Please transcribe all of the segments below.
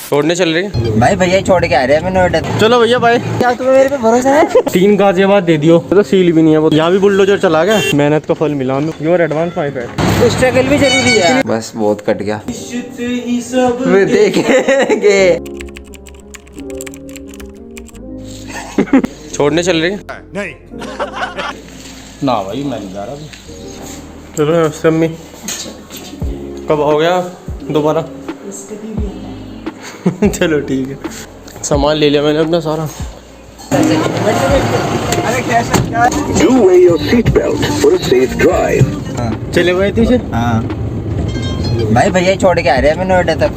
छोड़ने चल रही भाई भैया छोड़ के आ रहे हैं मैं नोएडा। चलो भैया भाई। क्या तुम्हें मेरे पे भरोसा है? 3 गाजियाबाद दे दियो तो सील भी नहीं है वो। यहाँ भी बुलडोजर चला गया, मेहनत का फल मिला हमें। Your advance my friend. Struggle भी जरूरी है। बस बहुत कट गया देखेंगे। छोड़ने चल रही नहीं ना भाई मैं नहीं जा रहा अभी। चलो सम्मी कब हो गया दोबारा? चलो ठीक है, सामान ले लिया मैंने अपना सारा। Do wear your seatbelt for a safe drive. चले गए पीछे। हाँ भाई भैया छोड़ के आ रहे हैं मैं नोएडा तक।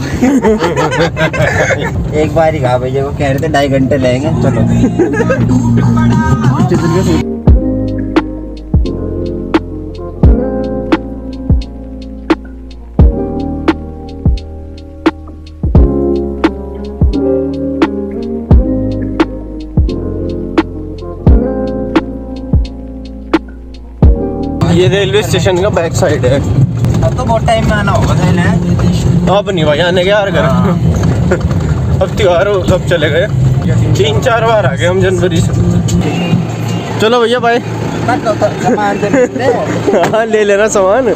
एक बार ही कहा भैया को, कह रहे थे 2.5 घंटे लेंगे। चलो ये रेलवे स्टेशन का बैक साइड है। अब तो बहुत टाइम में आना होगा ना। अब नहीं भाई आने के यार घर। अब त्योहार हो सब चले गए, 3-4 बार आ गए हम जनवरी से। चलो भैया भाई। हाँ ले लेना सामान।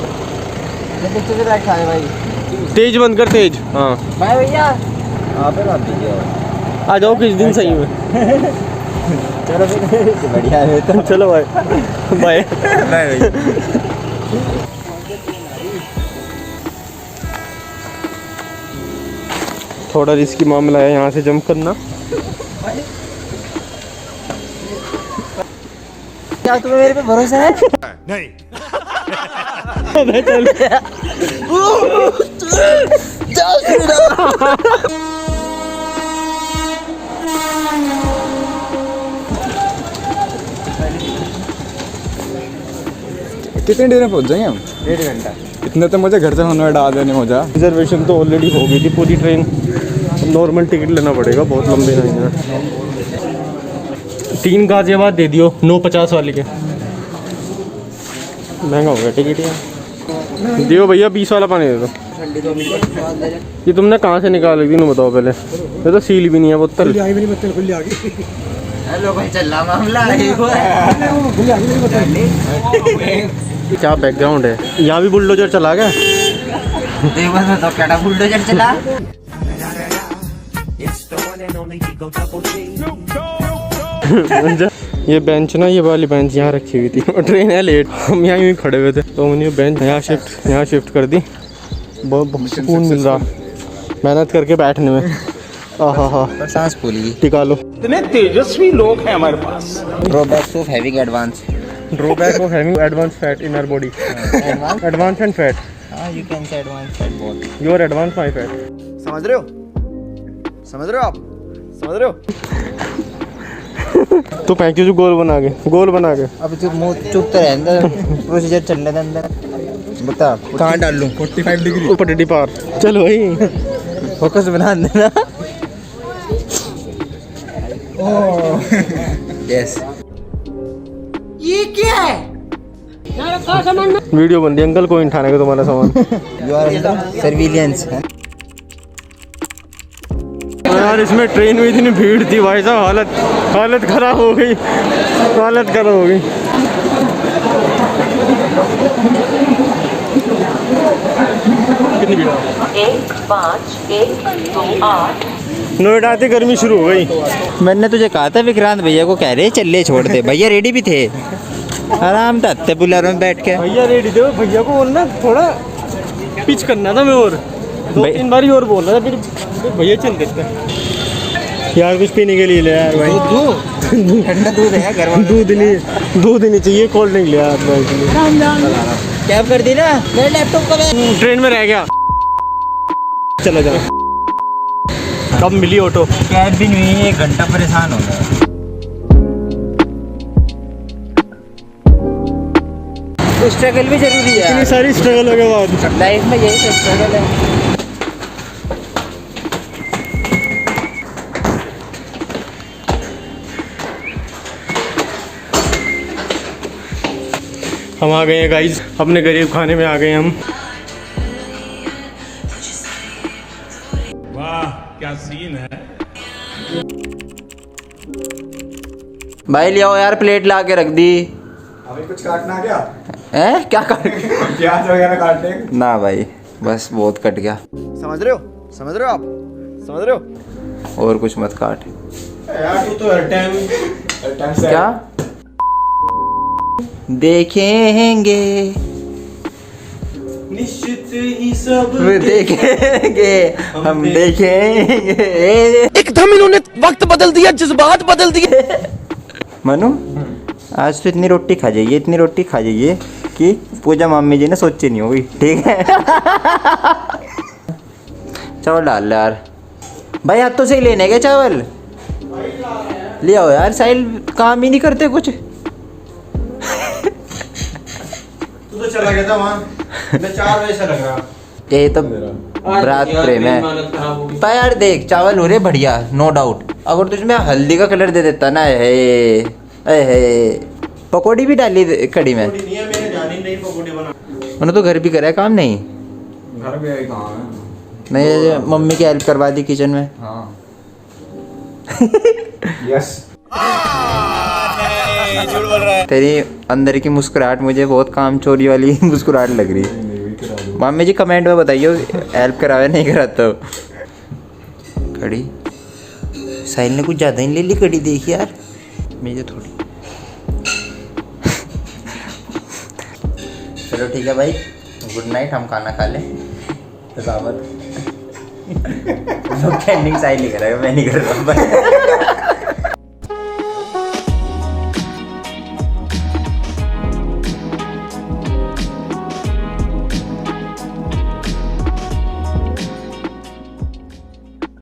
तेज बंद कर तेज। हाँ भाई भैया आ जाओ किस दिन सही में। चलो फिर बढ़िया है तो। चलो भाई बाय बाय। थोड़ा रिस्की मामला है यहाँ से जंप करना। क्या तुम्हें मेरे पे भरोसा है? नहीं कितनी देर में पहुंच जाएंगे हम? 1.5 घंटा। इतने तो मुझे घर से नोएडा आ जाने हो जा। रिजर्वेशन तो ऑलरेडी हो गई थी पूरी ट्रेन। नॉर्मल टिकट लेना पड़ेगा, बहुत लंबी लाइन है। 3 गाजियाबाद दे दियो 9.50 वाले के। महंगा हो गया टिकट यार। दियो भैया 20 वाला पानी दे दो। ये तुमने कहाँ से निकाली थी बताओ पहले। ये तो सील भी नहीं है बोतल। हेलो भाई चल रहा मामला क्या बैकग्राउंड है। यहाँ भी बुलडोजर चला गया। तो क्या बुलडोजर चला। ये बेंच ना, ये वाली बेंच यहाँ रखी हुई थी और ट्रेन है लेट। हम यहाँ खड़े हुए थे तो हमने बेंच यहाँ शिफ्ट कर दी। बहुत सुकून मिल रहा मेहनत करके बैठने में। हाँ सांस फूली। टिका लो। इतने तेजस्वी लोग हैं हमारे पास। Drawbacks of having advance. Drawback of having advance fat in our body. Advance and fat. You can say advance fat both. Your advance my fat. समझ रहे हो? समझ रहे हो आप? समझ रहे हो? तो फेंक जो गोल बना के। अब तू मुंह चुप तो रहने दे। प्रोसीजर चल रहा है अंदर। बता कहाँ डाल लूँ? 45 डिग्री ऊपर टिटी पार। चलो भाई फोकस बना देना। यस। ये क्या है? वीडियो बन रही है, अंकल कोई उठाने का तुम्हारा सामान। You are surveillance. यार इसमें ट्रेन में इतनी भीड़ थी भाई साहब, हालत खराब हो गई। कितनी भीड़? 15128। नोएडा आते गर्मी शुरू हो गई। मैंने तुझे कहा था विक्रांत भैया को कह रहे चल ले छोड़ दे। भैया रेडी भी थे, आराम था बुलेरो में बैठ के। भैया रेडी थे, भैया को बोलना थोड़ा पिच करना था। मैं और 2-3 बार और बोल रहा था, फिर भैया चल देते यार। कुछ पीने के लिए ले यार भाई। ठंडा दूध है घर में। दूध नहीं चाहिए, कोल्ड ड्रिंक ले यार भाई। कैब कर दी ना, मेरे लैपटॉप का ट्रेन में रह गया। चला जा। कब मिली ऑटो? कैब भी नहीं हुई, 1 घंटा परेशान हो गया। स्ट्रगल भी जरूरी है। इतनी सारी स्ट्रगल के बाद लाइफ में यही सब स्ट्रगल है। हम आ गए हैं गाइस, अपने गरीब खाने में आ गए हम। वाह क्या सीन है। भाई लियाओ यार, प्लेट ला के रख दी। अभी कुछ काटना क्या? है क्या काट? प्याज वगैरह काटने? ना भाई, बस बहुत कट गया। समझ रहे हो आप समझ रहे हो? और कुछ मत काट। यार तू तो हर टाइम क्या देखेंगे? निश्चित ही सब देखेंगे, हम देखेंगे। एकदम इन्होंने वक्त बदल दिया, जज्बात बदल दिए। मनु, आज तो इतनी रोटी खा जाइए, इतनी रोटी खा जाइए कि पूजा मम्मी जी ने सोची नहीं होगी, ठीक है? चावल डाल ले यार भाई, हाथ तो सही लेने के चावल ले आओ यार। साहिल काम ही नहीं करते कुछ। तू तो चला गया था वहाँ, मैं 4 बजे से लग रहा। ये तो रात प्रेम है। पर यार देख, चावल हो रहे बढ़िया, नो डाउट। अगर तुझमें हल्दी का कलर दे देता ना, पकौड़ी भी डाली कड़ी में। नहीं है, मैंने जानी नहीं पकौड़े बना। उन्होंने तो घर भी करा है काम, नहीं घर भी आई कहाँ है? नहीं, मम्मी की हेल्प करवा दी किचन में। हाँ यस। तेरी अंदर की मुस्कुराहट मुझे बहुत काम चोरी वाली मुस्कुराहट लग रही है। मम्मी जी कमेंट में बताइए हेल्प करावे नहीं करा तो। कड़ी साहिल ने कुछ ज़्यादा ही ले ली कड़ी, देखी यार मुझे थोड़ी। चलो ठीक है भाई, गुड नाइट, हम खाना खा लें। तो ट्रेंडिंग साहिल नहीं करेगा, मैं नहीं कर रहा।